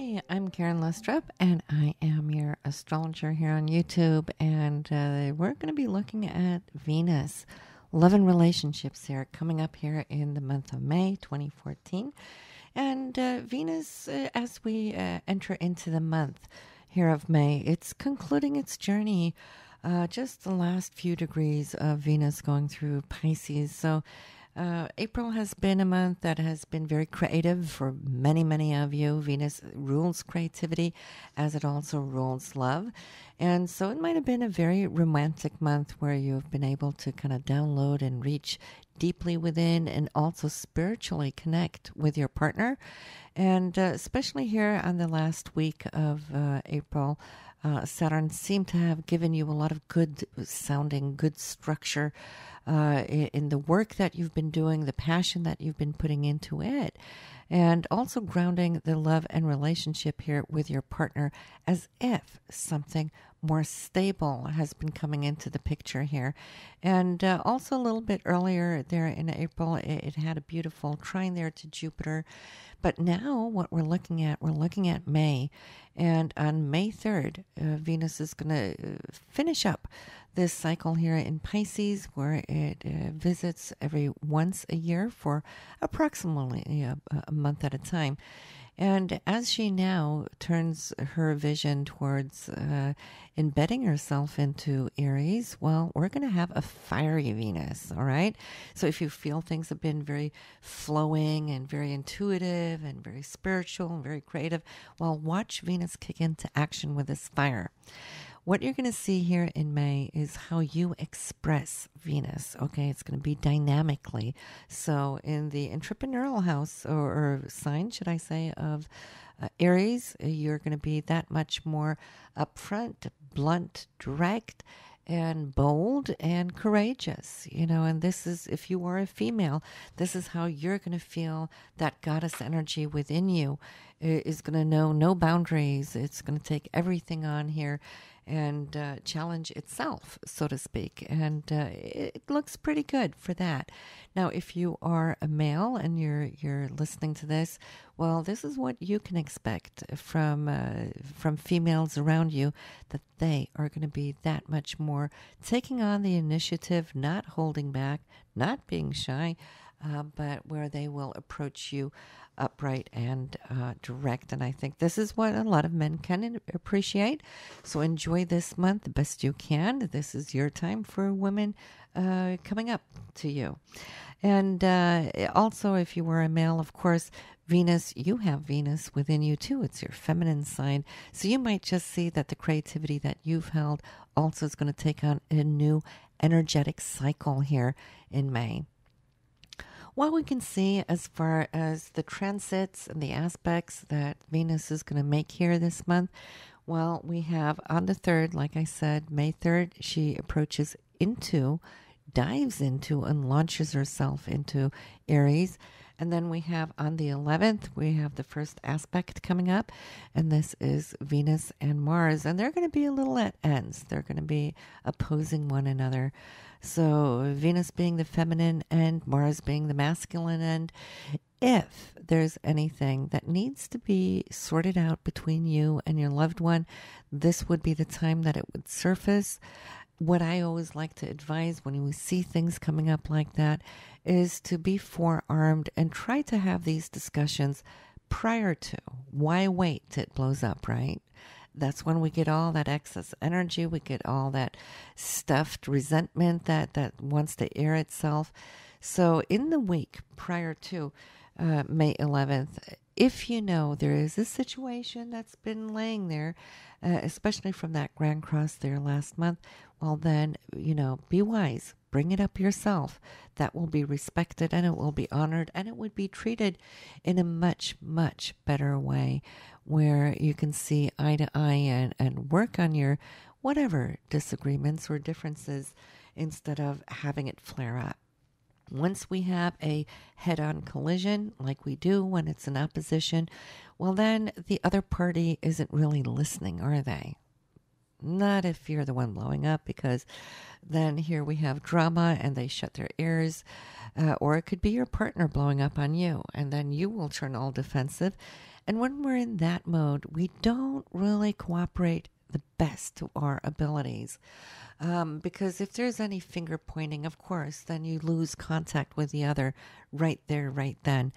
Hi, I'm Karen Lustrup, and I am your astrologer here on YouTube. And we're going to be looking at Venus, love and relationships here, coming up here in the month of May 2014. And Venus, as we enter into the month here of May, it's concluding its journey. Just the last few degrees of Venus going through Pisces. So April has been a month that has been very creative for many, many of you. Venus rules creativity as it also rules love. And so it might have been a very romantic month where you've been able to kind of download and reach deeply within and also spiritually connect with your partner. And especially here on the last week of April, Saturn seemed to have given you a lot of good sounding, good structure in the work that you've been doing, the passion that you've been putting into it, and also grounding the love and relationship here with your partner as if something more stable has been coming into the picture here. And also a little bit earlier there in April, it had a beautiful trine there to Jupiter. But now what we're looking at May. And on May 3rd, Venus is going to finish up this cycle here in Pisces, where it visits every once a year for approximately a month at a time. And as she now turns her vision towards embedding herself into Aries, well, we're going to have a fiery Venus, all right? So if you feel things have been very flowing and very intuitive and very spiritual and very creative, well, watch Venus kick into action with this fire. What you're going to see here in May is how you express Venus. Okay, it's going to be dynamically. So in the entrepreneurial house or sign, should I say, of Aries, you're going to be that much more upfront, blunt, direct, and bold and courageous, and this is, if you are a female, this is how you're going to feel that goddess energy within you is going to know no boundaries. It's going to take everything on here and challenge itself, so to speak. And it looks pretty good for that. Now, if you are a male and you're listening to this, well, this is what you can expect from females around you, that they are going to be that much more taking on the initiative, not holding back, not being shy, but where they will approach you upright and direct. And I think this is what a lot of men can appreciate. So enjoy this month the best you can. This is your time for women coming up to you. And also, if you were a male, of course, Venus, you have Venus within you too. It's your feminine sign. So you might just see that the creativity that you've held also is going to take on a new energetic cycle here in May. What we can see as far as the transits and the aspects that Venus is going to make here this month, well, we have on the 3rd, like I said, May 3rd, she dives into and launches herself into Aries. And then we have on the 11th, we have the first aspect coming up, and this is Venus and Mars. And they're going to be a little at ends. They're going to be opposing one another. So Venus being the feminine end, Mars being the masculine end. If there's anything that needs to be sorted out between you and your loved one, this would be the time that it would surface. What I always like to advise when we see things coming up like that is to be forearmed and try to have these discussions prior to. Why wait till it blows up, right? That's when we get all that excess energy. We get all that stuffed resentment that wants to air itself. So in the week prior to May 11th, if you know there is a situation that's been laying there, especially from that Grand Cross there last month, well then, be wise. Bring it up yourself. That will be respected and it will be honored and it would be treated in a much, much better way where you can see eye to eye and work on your whatever disagreements or differences instead of having it flare up. Once we have a head-on collision, like we do when it's in opposition, well then the other party isn't really listening, are they? Not if you're the one blowing up, because then here we have drama and they shut their ears. Or it could be your partner blowing up on you, and then you will turn all defensive. And when we're in that mode, we don't really cooperate the best to our abilities. Because if there's any finger pointing, of course, then you lose contact with the other right there, right then.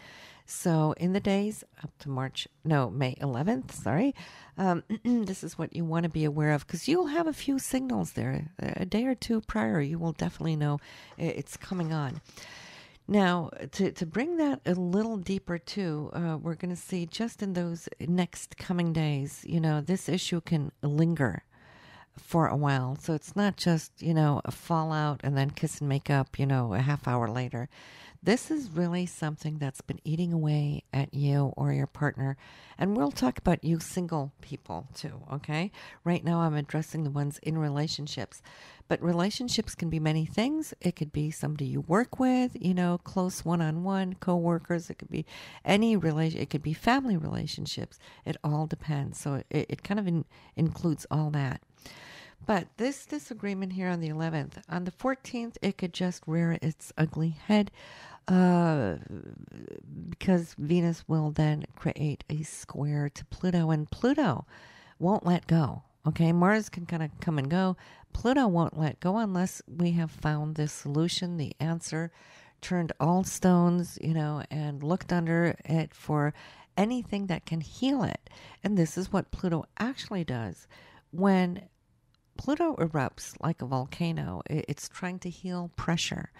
So in the days up to May 11th, sorry, this is what you want to be aware of, because you'll have a few signals there. A day or two prior, you will definitely know it's coming on. Now, to bring that a little deeper too, we're going to see just in those next coming days, this issue can linger for a while. So it's not just, a fallout and then kiss and make up, a half hour later. This is really something that's been eating away at you or your partner. And we'll talk about you single people too, okay? Right now I'm addressing the ones in relationships. But relationships can be many things. It could be somebody you work with, close one-on-one, co-workers. It could be any relation. It could be family relationships. It all depends. So it kind of includes all that. But this disagreement here on the 11th, on the 14th, it could just rear its ugly head because Venus will then create a square to Pluto, and Pluto won't let go. Okay, Mars can kind of come and go. Pluto won't let go unless we have found the solution, the answer, turned all stones, and looked under it for anything that can heal it. And this is what Pluto actually does. When Pluto erupts like a volcano, it's trying to heal pressure.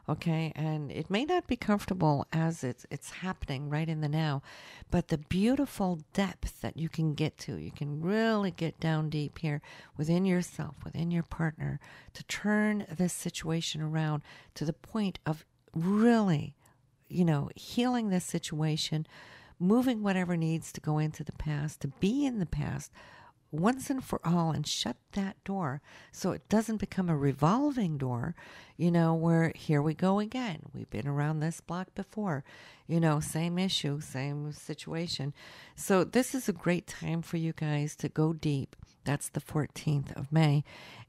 Okay, and it may not be comfortable as it's happening right in the now, but the beautiful depth that you can get to, you can really get down deep here within yourself, within your partner, to turn this situation around to the point of really, healing this situation, moving whatever needs to go into the past, to be in the past, once and for all, and shut that door so it doesn't become a revolving door, where here we go again. We've been around this block before, same issue, same situation. So this is a great time for you guys to go deep. That's the 14th of May.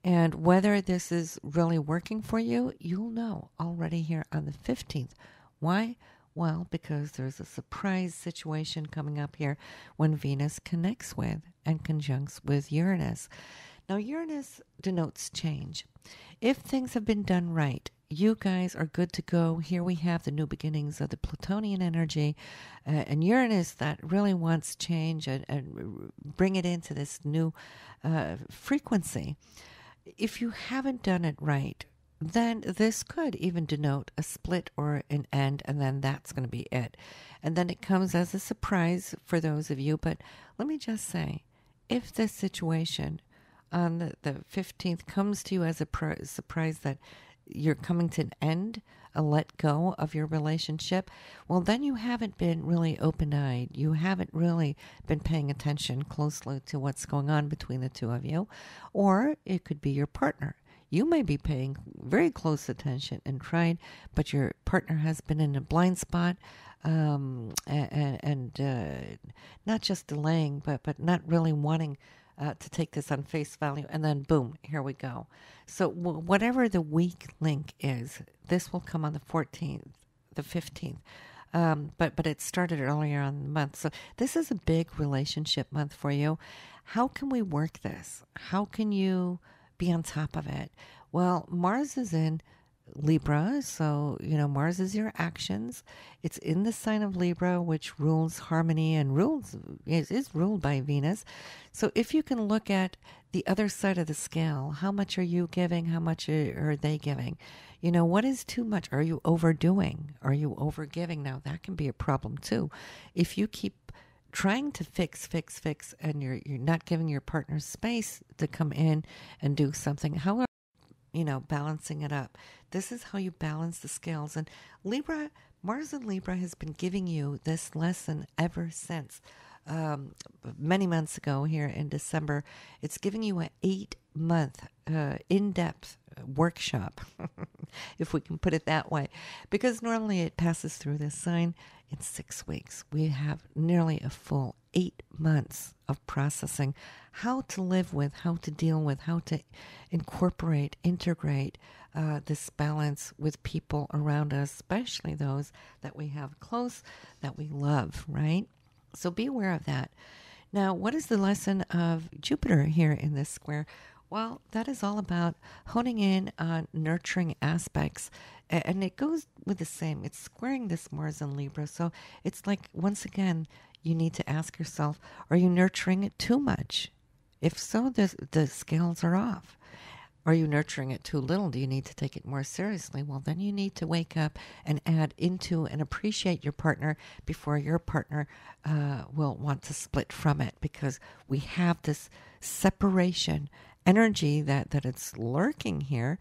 And whether this is really working for you, you'll know already here on the 15th. Why? Well, because there's a surprise situation coming up here when Venus connects with and conjuncts with Uranus. Now, Uranus denotes change. If things have been done right, you guys are good to go. Here we have the new beginnings of the Plutonian energy, and Uranus that really wants change and bring it into this new frequency. If you haven't done it right, then this could even denote a split or an end, and then that's going to be it. And then it comes as a surprise for those of you. But let me just say, if this situation on the 15th comes to you as a surprise that you're coming to an end, a let go of your relationship, well, then you haven't been really open-eyed. You haven't really been paying attention closely to what's going on between the two of you. Or it could be your partner. You may be paying very close attention and trying, but your partner has been in a blind spot, and not just delaying, but not really wanting to take this on face value. And then boom, here we go. So whatever the weak link is, this will come on the 14th, the 15th. But it started earlier on in the month. So this is a big relationship month for you. How can we work this? How can you be on top of it? Well, Mars is in Libra, so Mars is your actions. It's in the sign of Libra, which rules harmony and is ruled by Venus. So if you can look at the other side of the scale, how much are you giving? How much are they giving? What is too much? Are you overdoing? Are you overgiving? Now that can be a problem too. If you keep trying to fix, and you're not giving your partner space to come in and do something. How are balancing it up? This is how you balance the scales. And Libra, Mars in Libra has been giving you this lesson ever since many months ago here in December. It's giving you an 8-month in-depth workshop, if we can put it that way, because normally it passes through this sign in 6 weeks. We have nearly a full 8 months of processing how to live with, how to deal with, how to incorporate, integrate this balance with people around us, especially those that we have close, that we love, right? So be aware of that. Now, what is the lesson of Jupiter here in this square? Well, that is all about honing in on nurturing aspects. And it goes with the same. It's squaring this Mars in Libra. So it's like, once again, you need to ask yourself, are you nurturing it too much? If so, the scales are off. Are you nurturing it too little? Do you need to take it more seriously? Well, then you need to wake up and add into and appreciate your partner before your partner will want to split from it, because we have this separation energy that it's lurking here.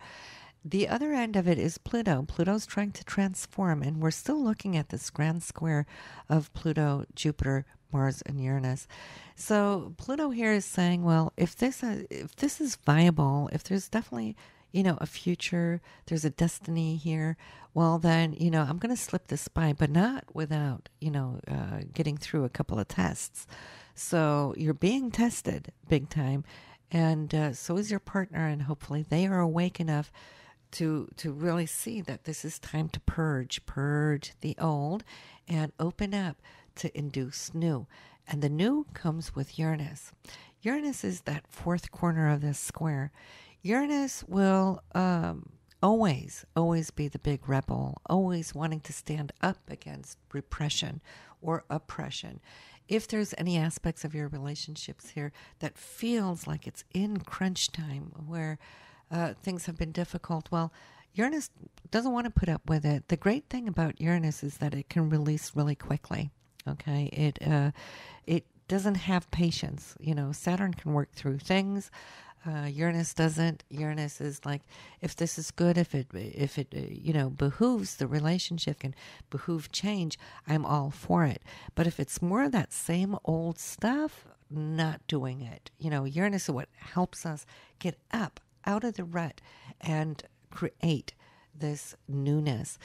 The other end of it is Pluto. Pluto's trying to transform, and we're still looking at this grand square of Pluto, Jupiter, Mars, and Uranus. So Pluto here is saying, well, if this is viable, if there's definitely, a future, there's a destiny here, well, then, I'm going to slip this by, but not without, getting through a couple of tests. So you're being tested big time, and so is your partner, and hopefully they are awake enough to really see that this is time to purge the old and open up to induce new. And the new comes with Uranus. Uranus is that fourth corner of this square. Uranus will always be the big rebel, always wanting to stand up against repression or oppression. If there's any aspects of your relationships here that feels like it's in crunch time, where things have been difficult, well, Uranus doesn't want to put up with it. The great thing about Uranus is that it can release really quickly. Okay, it doesn't have patience. Saturn can work through things. Uranus doesn't. Uranus is like, if this is good, if it behooves the relationship and behoove change, I'm all for it. But if it's more of that same old stuff, not doing it. Uranus is what helps us get up out of the rut and create this newness.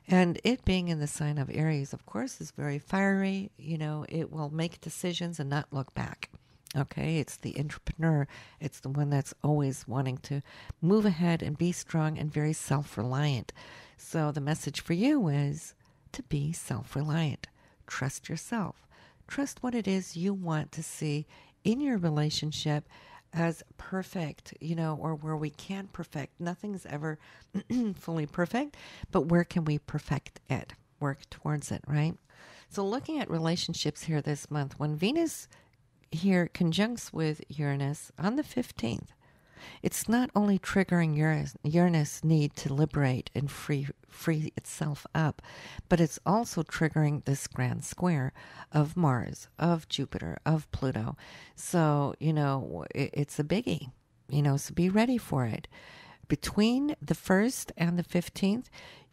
And it being in the sign of Aries, of course, is very fiery. It will make decisions and not look back. Okay, it's the entrepreneur. It's the one that's always wanting to move ahead and be strong and very self-reliant. So the message for you is to be self-reliant. Trust yourself. Trust what it is you want to see in your relationship as perfect, or where we can perfect. Nothing's ever fully perfect, but where can we perfect it? Work towards it, right? So looking at relationships here this month, when Venus here conjuncts with Uranus on the 15th, it's not only triggering Uranus' need to liberate and free itself up, but it's also triggering this grand square of Mars, of Jupiter, of Pluto. So, it's a biggie, so be ready for it. Between the 1st and the 15th,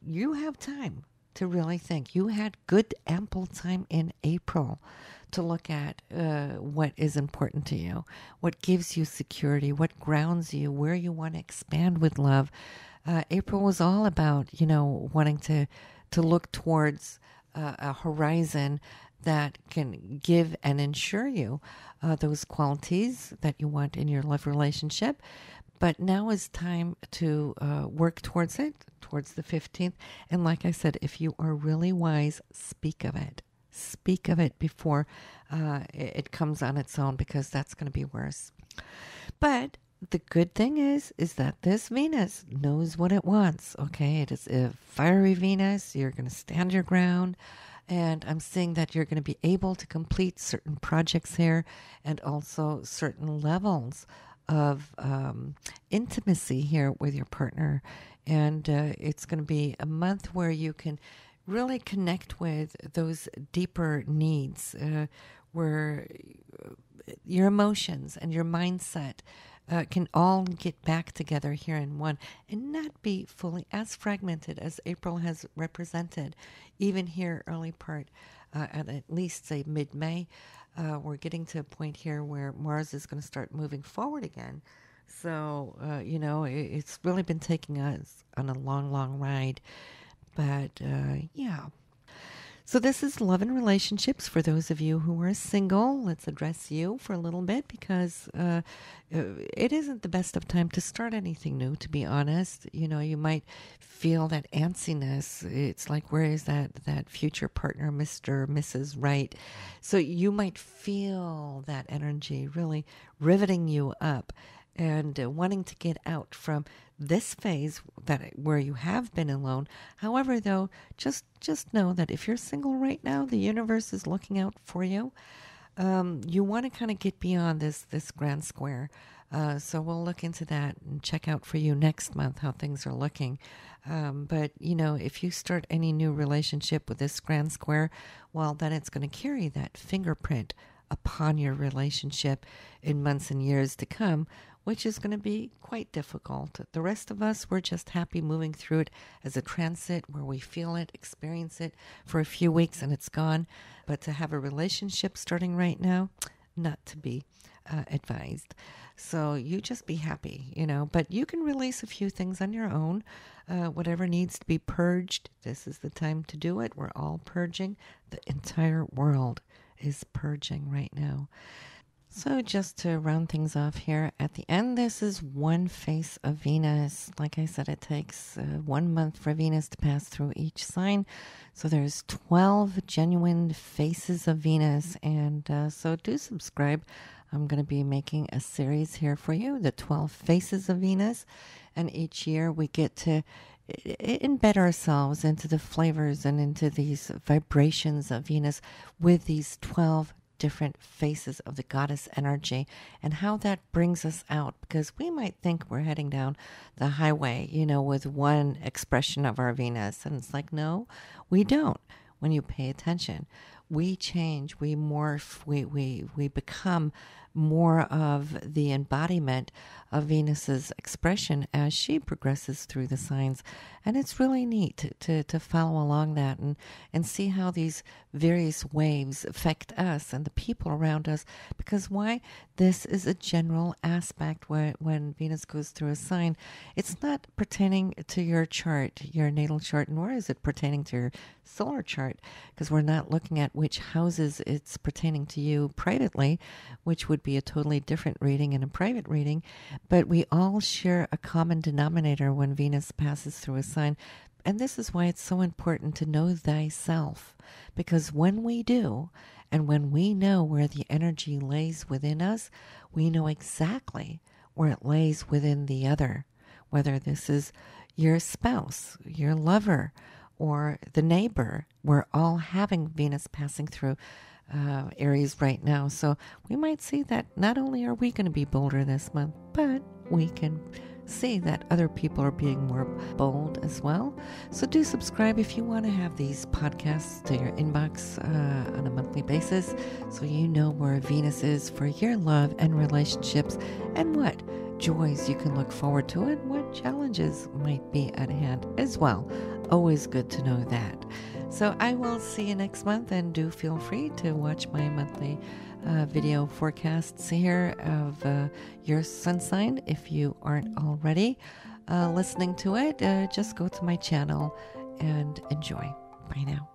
you have time to really think. You had good, ample time in April to look at what is important to you, what gives you security, what grounds you, where you want to expand with love. April was all about, wanting to look towards a horizon that can give and ensure you those qualities that you want in your love relationship. But now is time to work towards it, towards the 15th. And like I said, if you are really wise, speak of it. Speak of it before it comes on its own, because that's going to be worse. But the good thing is that this Venus knows what it wants. Okay, it is a fiery Venus. You're going to stand your ground. And I'm seeing that you're going to be able to complete certain projects here, and also certain levels of intimacy here with your partner. And it's going to be a month where you can really connect with those deeper needs, where your emotions and your mindset can all get back together here in one, and not be fully as fragmented as April has represented. Even here, early part, at least say mid-May, we're getting to a point here where Mars is going to start moving forward again. So, it's really been taking us on a long, long ride. But, yeah. So this is love and relationships. For those of you who are single, let's address you for a little bit, because it isn't the best of time to start anything new, to be honest. You know, you might feel that antsiness. It's like, where is that future partner, Mr., Mrs. Right? So you might feel that energy really riveting you up, and wanting to get out from this phase where you have been alone. However, though, just know that if you're single right now, the universe is looking out for you. You want to kind of get beyond this grand square. So we'll look into that and check out for you next month how things are looking. But, you know, if you start any new relationship with this grand square, well, then it's going to carry that fingerprint upon your relationship in months and years to come, which is going to be quite difficult. The rest of us, we're just happy moving through it as a transit where we feel it, experience it for a few weeks and it's gone. But to have a relationship starting right now, not to be advised. So you just be happy, you know, but you can release a few things on your own. Whatever needs to be purged, this is the time to do it. We're all purging. The entire world is purging right now. So just to round things off here at the end, this is one face of Venus. Like I said, it takes 1 month for Venus to pass through each sign. So there's 12 genuine faces of Venus. And so do subscribe. I'm going to be making a series here for you, the 12 faces of Venus. And each year we get to embed ourselves into the flavors and into these vibrations of Venus with these 12 different faces of the goddess energy, and how that brings us out, because we might think we're heading down the highway, you know, with one expression of our Venus, and it's like, no, we don't. When you pay attention, we change, we morph, we become more of the embodiment of Venus's expression as she progresses through the signs. And it's really neat to follow along that and see how these various waves affect us and the people around us. Because why? This is a general aspect when Venus goes through a sign. It's not pertaining to your chart, your natal chart, nor is it pertaining to your solar chart, because we're not looking at which houses it's pertaining to you privately, which would be a totally different reading and a private reading. But we all share a common denominator when Venus passes through a sign. And this is why it's so important to know thyself, because when we do, and when we know where the energy lays within us, we know exactly where it lays within the other, whether this is your spouse, your lover, or the neighbor. We're all having Venus passing through Aries right now. So we might see that not only are we going to be bolder this month, but we can see that other people are being more bold as well. So do subscribe if you want to have these podcasts to your inbox on a monthly basis, so you know where Venus is for your love and relationships, and what joys you can look forward to, and what challenges might be at hand as well. Always good to know that. So I will see you next month, and do feel free to watch my monthly video forecasts here of your sun sign. If you aren't already listening to it, just go to my channel and enjoy. Bye now.